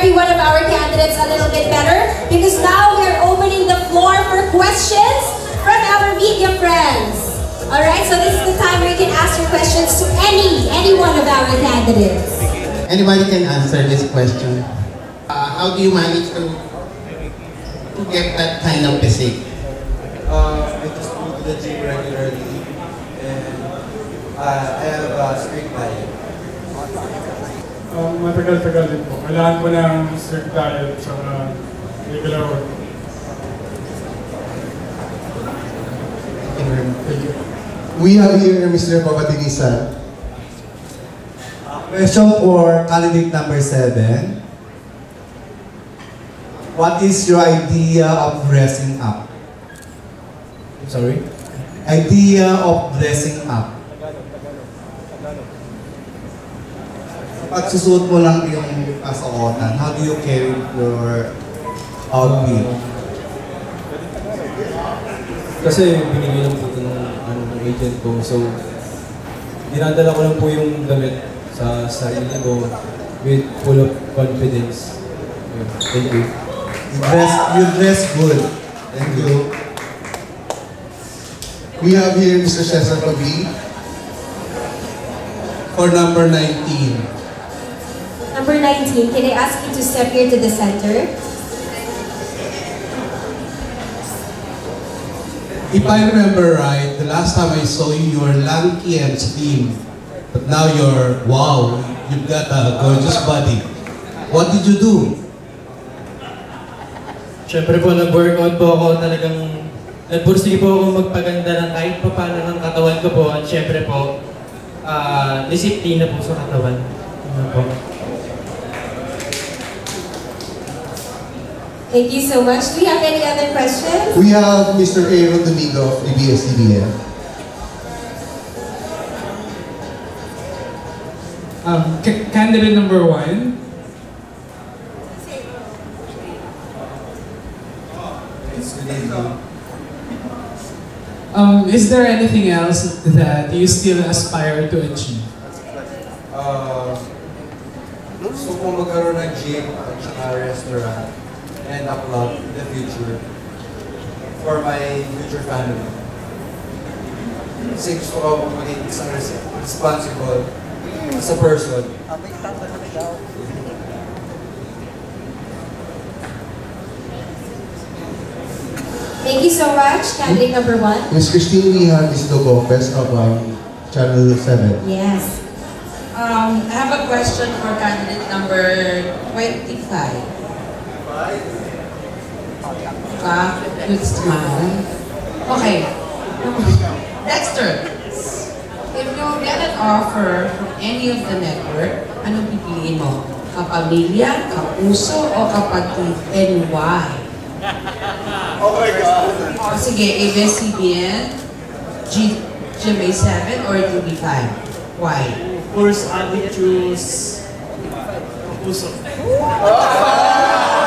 every one of our candidates a little bit better because now we're opening the floor for questions from our media friends. Alright, so this is the time where you can ask your questions to any one of our candidates. Anybody can answer this question. How do you manage to get that kind of physique? I just go to the gym regularly and I have a strict diet. Matagal-tagal din po. Kailangan ko ng strict diet sa regular work. Thank you. We have here Mr. Papadinisan. Question for candidate number 7. What is your idea of dressing up? Sorry? Idea of dressing up. Kapag susuot mo lang yung kasuotan, how do you carry your outfit? Kasi binigay lang po ito ng agent ko, so dinadala ko lang po yung damit sa sarili ko with full of confidence. Thank you. You dress good. Thank you. We have here Mr. Cesar Pabi for number 19. Number 19, can I ask you to step here to the center? If I remember right, the last time I saw you, you were lanky and slim. But now you're, wow, you've got a gorgeous body. What did you do? Siyempre po, nag-workout po ako talagang, nagpursige po ako magpaganda ng kahit pa paano ng katawan ko po. At siyempre po, disiplina po sa katawan. Ano po. Thank you so much. Do we have any other questions? We have Mr. Aaron Domingo of ABS-CBN. Candidate number 1. Is there anything else that you still aspire to achieve? Gusto ko magkaroon ng gym at saka restaurant and a club in the future for my future family. Kasi gusto ko maging isang responsible as a person. Thank you so much, candidate number 1. Ms. Christine, we have Ms. Lopez of Channel 7. Yes. I have a question for candidate number 25. Good smile. Okay. Dexter, if you get an offer from any of the network, anong pipiliin mo? Kapamilya, kapuso, o kapatid? And why? Oh my God! Sige, ABS-CBN, GMA7, or TV5? Why? Of course, I would choose Kapuso.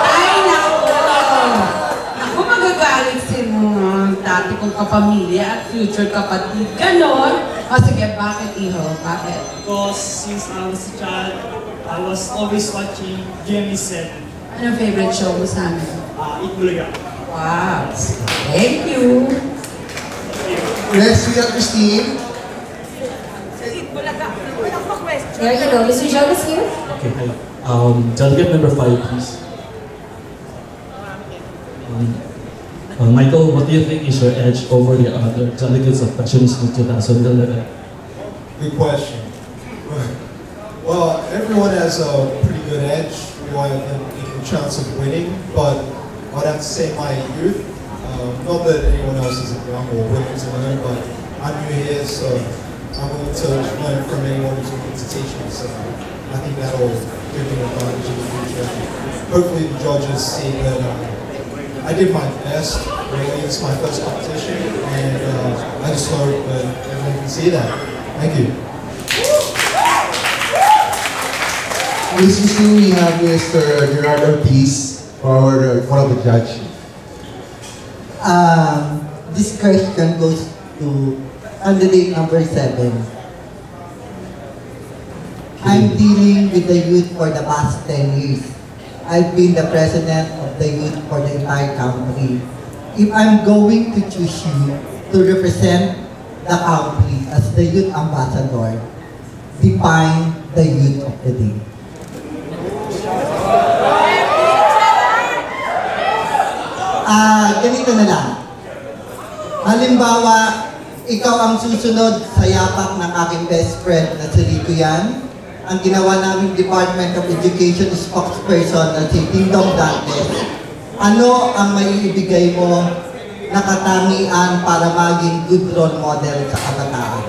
Ay, naku! Naku, magagalit si mga dati kong kapamilya at future kapatid. Ganon! O sige, bakit iho? Bakit? Because since I was a child, I was always watching GMA7. Anong favorite show mo sa amin? Itbulaga. Wow! Thank you! Next, we have Christine. There you go. Mr. Jonas here. Okay, hi. Delegate number 5, please. Michael, what do you think is your edge over the other delegates of Fashionismo 2011? Good question. Well, everyone has a pretty good edge. We all have an equal chance of winning, but I would have to say my youth. Not that anyone else is young or willing to learn, but I'm new here, so I'm willing to learn from anyone who's willing to teach me. So I think that'll give me an advantage in the future. Hopefully the judges see that I did my best. Really, it's my first competition, and I just hope that everyone can see that. Thank you. Ms. Christine, we have Mr. Gerard Ortiz for one of the judges. This question goes to candidate number 7. I'm dealing with the youth for the past 10 years. I've been the president of the youth for the entire country. If I'm going to choose you to represent the country as the youth ambassador, define the youth of the day. Ganito na lang. Halimbawa, ikaw ang susunod sa yapak ng aking best friend na si Rico Yan. Ang ginawa naming Department of Education spokesperson na si Tindong Dantes. Ano ang maiibigay mo na katangian para maging good role model sa kabataan?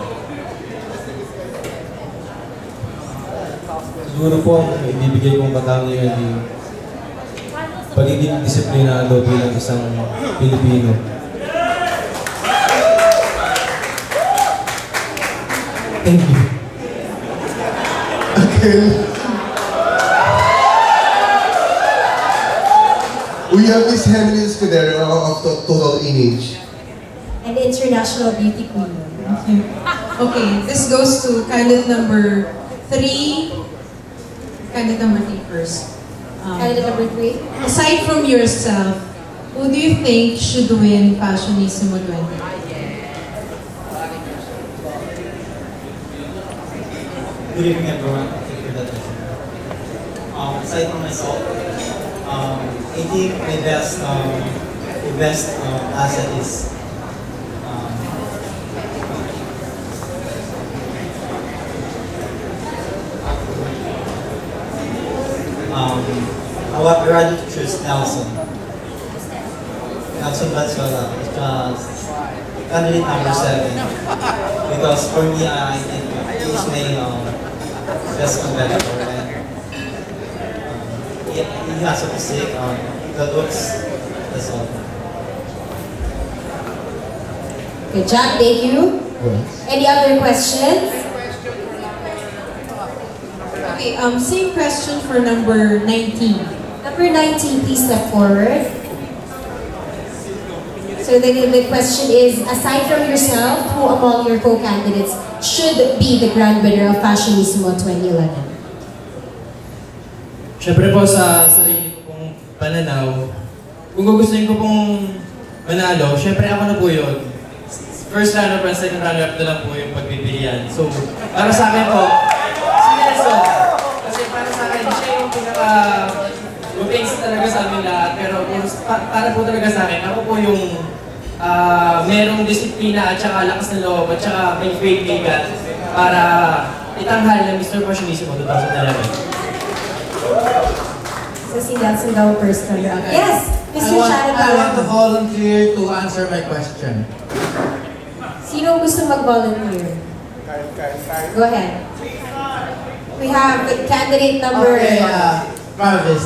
Siguro po ang ibibigay kong katangian yung pagiging disiplinado bilang isang Pilipino. Thank you. Okay. We have Miss Henry Escudero of Total Image. An international beauty queen. Okay, this goes to candidate number 3. Candidate number 3 first. Candidate number 3. Aside from yourself, who do you think should win Fashionissimo 20? Good evening, everyone. Thank you for that question. Aside from myself, I think my best asset is I would rather choose Nelson. Nelson Batsola, candidate number 7. Because for me, I think he's my best competitor, and he has a physique, the looks, that's all. Good job, thank you. Any other questions? Okay, same question for number 19. Number 19, please step forward. So the question is, aside from yourself, who among your co-candidates should be the grand winner of Fashionissimo 2011? Siyempre po sa sarili ko pong pananaw, kung gugustuhin ko pong manalo, siyempre ako na po yun. First runner-up and second runner-up na lang po yung pagpipilian. So, para sa akin po, si Nelson. Kasi para sa akin, siya yung pinaka-upings talaga sa amin lahat. Pero para po talaga sa akin, ako po yung merong disiplina at saka lakas ng loob at saka may faith kay God para itanghal ng Mr. Fashionissimo 2011. So si Nelson daw first runner-up. Yes, Mr. Sharon. I want to volunteer to answer my question. Sino gusto mag-volunteer? Go ahead. We have candidate number... Okay, Travis.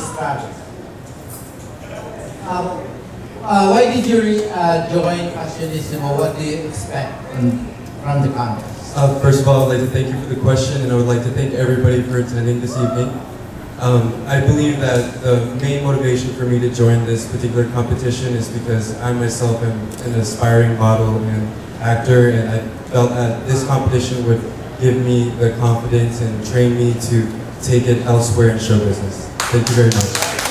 Why did you join Fashionissimo? What do you expect from the contest? First of all, I'd like to thank you for the question, and I would like to thank everybody for attending this evening. I believe that the main motivation for me to join this particular competition is because I myself am an aspiring model and actor, and I felt that this competition would give me the confidence and train me to take it elsewhere in show business. Thank you very much.